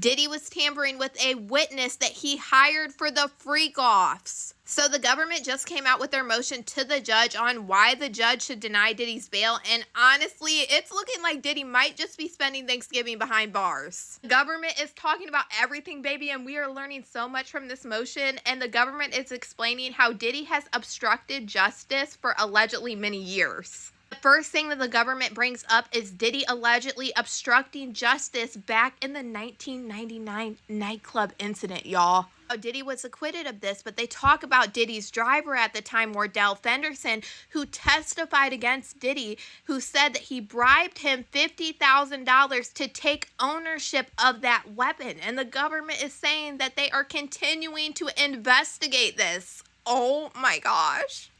Diddy was tampering with a witness that he hired for the freak-offs. So the government just came out with their motion to the judge on why the judge should deny Diddy's bail, and honestly, it's looking like Diddy might just be spending Thanksgiving behind bars. The government is talking about everything, baby, and we are learning so much from this motion, and the government is explaining how Diddy has obstructed justice for allegedly many years. The first thing that the government brings up is Diddy allegedly obstructing justice back in the 1999 nightclub incident, y'all. Diddy was acquitted of this, but they talk about Diddy's driver at the time, Wardell Fenderson, who testified against Diddy, who said that he bribed him $50,000 to take ownership of that weapon. And the government is saying that they are continuing to investigate this. Oh my gosh.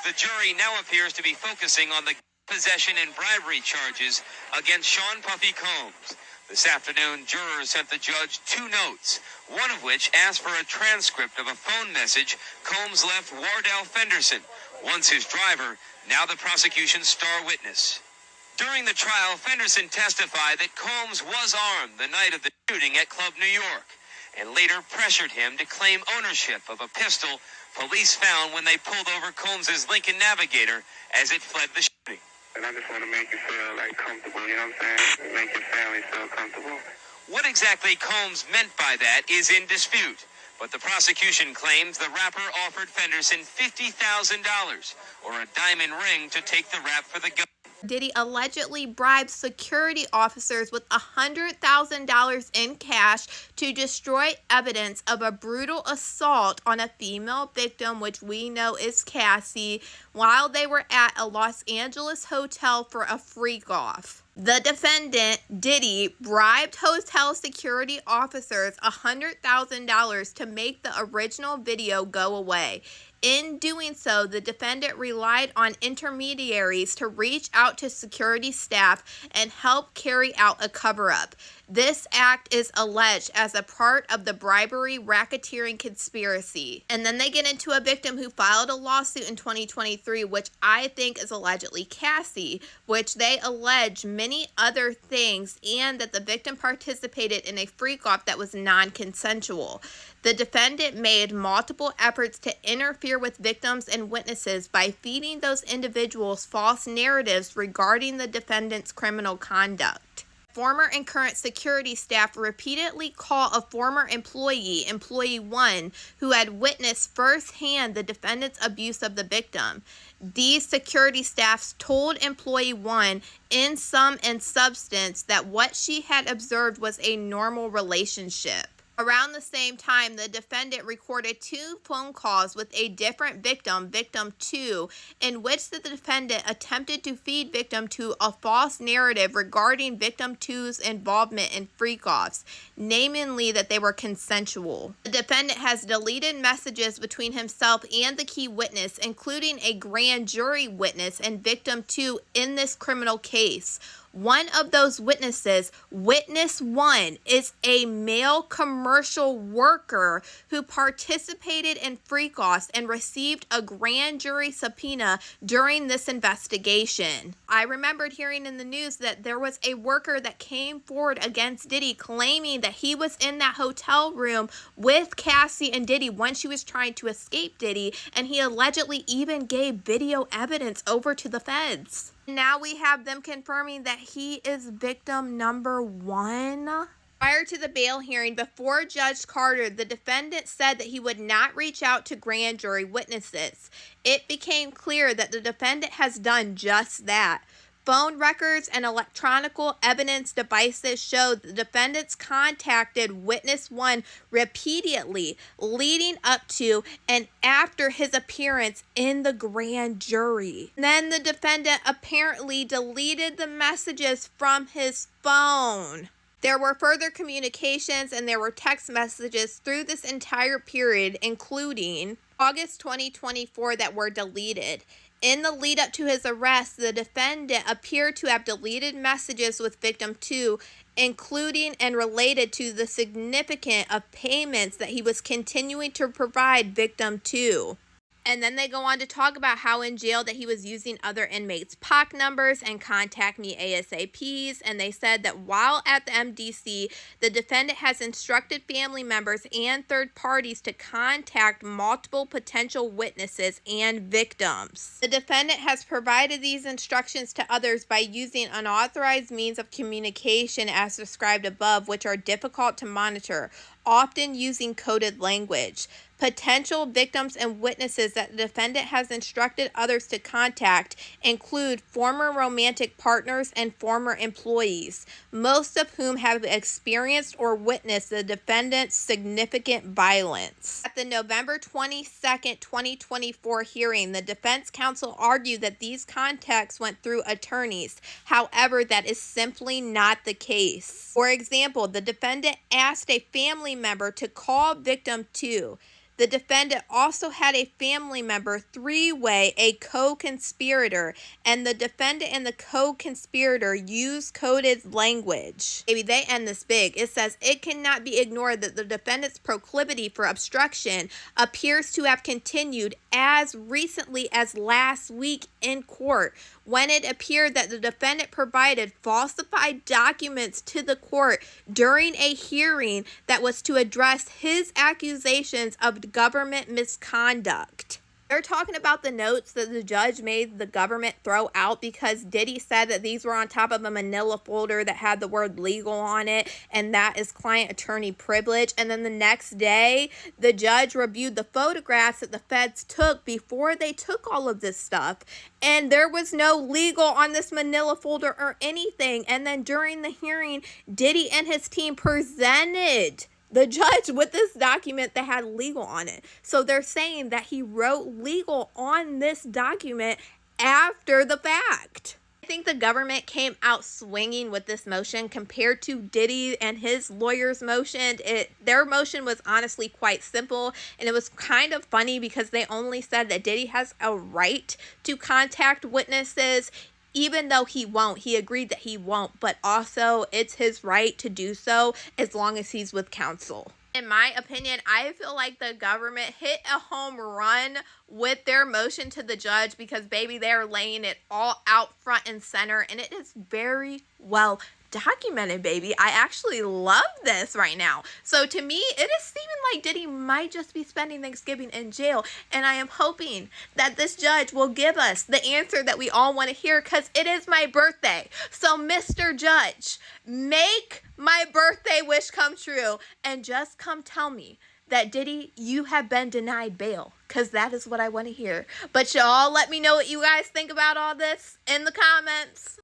The jury now appears to be focusing on the possession and bribery charges against Sean Puffy Combs. This afternoon, jurors sent the judge 2 notes, one of which asked for a transcript of a phone message Combs left Wardell Fenderson, once his driver, now the prosecution's star witness. During the trial, Fenderson testified that Combs was armed the night of the shooting at Club New York, and later pressured him to claim ownership of a pistol police found when they pulled over Combs' Lincoln Navigator as it fled the shooting. And I just want to make you feel like comfortable, you know what I'm saying? Make your family feel comfortable. What exactly Combs meant by that is in dispute, but the prosecution claims the rapper offered Fenderson $50,000 or a diamond ring to take the rap for the gun. Diddy allegedly bribed security officers with $100,000 in cash to destroy evidence of a brutal assault on a female victim, which we know is Cassie, while they were at a Los Angeles hotel for a freak-off. The defendant, Diddy, bribed hotel security officers $100,000 to make the original video go away. In doing so, the defendant relied on intermediaries to reach out to security staff and help carry out a cover-up. This act is alleged as a part of the bribery racketeering conspiracy. And then they get into a victim who filed a lawsuit in 2023, which I think is allegedly Cassie, which they allege many other things and that the victim participated in a freak-off that was non-consensual. The defendant made multiple efforts to interfere with victims and witnesses by feeding those individuals false narratives regarding the defendant's criminal conduct. Former and current security staff repeatedly call a former employee, Employee 1, who had witnessed firsthand the defendant's abuse of the victim. These security staffs told Employee 1 in sum and substance that what she had observed was a normal relationship. Around the same time, the defendant recorded 2 phone calls with a different victim, Victim 2, in which the defendant attempted to feed Victim 2 a false narrative regarding Victim 2's involvement in freak-offs, namely that they were consensual. The defendant has deleted messages between himself and the key witness, including a grand jury witness and Victim 2 in this criminal case. One of those witnesses, Witness 1, is a male commercial worker who participated in freak-offs and received a grand jury subpoena during this investigation. I remembered hearing in the news that there was a worker that came forward against Diddy claiming that he was in that hotel room with Cassie and Diddy when she was trying to escape Diddy, and he allegedly even gave video evidence over to the feds. Now we have them confirming that he is victim number 1. Prior to the bail hearing before Judge Carter, the defendant said that he would not reach out to grand jury witnesses. It became clear that the defendant has done just that. Phone records and electronic evidence devices show the defendants contacted Witness 1 repeatedly leading up to and after his appearance in the grand jury. Then the defendant apparently deleted the messages from his phone. There were further communications and there were text messages through this entire period, including August 2024, that were deleted. In the lead up to his arrest, the defendant appeared to have deleted messages with Victim 2, including and related to the significance of payments that he was continuing to provide Victim 2. And then they go on to talk about how in jail that he was using other inmates' POC numbers and contact me ASAPs. And they said that while at the MDC, the defendant has instructed family members and third parties to contact multiple potential witnesses and victims. The defendant has provided these instructions to others by using unauthorized means of communication as described above, which are difficult to monitor, often using coded language. Potential victims and witnesses that the defendant has instructed others to contact include former romantic partners and former employees, most of whom have experienced or witnessed the defendant's significant violence. At the November 22nd, 2024 hearing, the defense counsel argued that these contacts went through attorneys. However, that is simply not the case. For example, the defendant asked a family member to call victim 2. The defendant also had a family member three-way a co-conspirator, and the defendant and the co-conspirator used coded language. Maybe they end this big. It says, it cannot be ignored that the defendant's proclivity for obstruction appears to have continued as recently as last week in court, when it appeared that the defendant provided falsified documents to the court during a hearing that was to address his accusations of government misconduct. They're talking about the notes that the judge made the government throw out because Diddy said that these were on top of a manila folder that had the word legal on it, and that is client attorney privilege. And then the next day, the judge reviewed the photographs that the feds took before they took all of this stuff, and there was no legal on this manila folder or anything. And then during the hearing, Diddy and his team presented the judge with this document that had legal on it. So they're saying that he wrote legal on this document after the fact. I think the government came out swinging with this motion compared to Diddy and his lawyer's motion. Their motion was honestly quite simple, and it was kind of funny because they only said that Diddy has a right to contact witnesses. Even though he won't, he agreed that he won't, but also it's his right to do so as long as he's with counsel. In my opinion, I feel like the government hit a home run with their motion to the judge because, baby, they're laying it all out front and center, and it is very well documented, baby. I actually love this right now. So to me, it is seeming like Diddy might just be spending Thanksgiving in jail, and I am hoping that this judge will give us the answer that we all want to hear because it is my birthday. So Mr. Judge, make my birthday wish come true and just come tell me that, Diddy, you have been denied bail, because that is what I want to hear. But y'all let me know what you guys think about all this in the comments.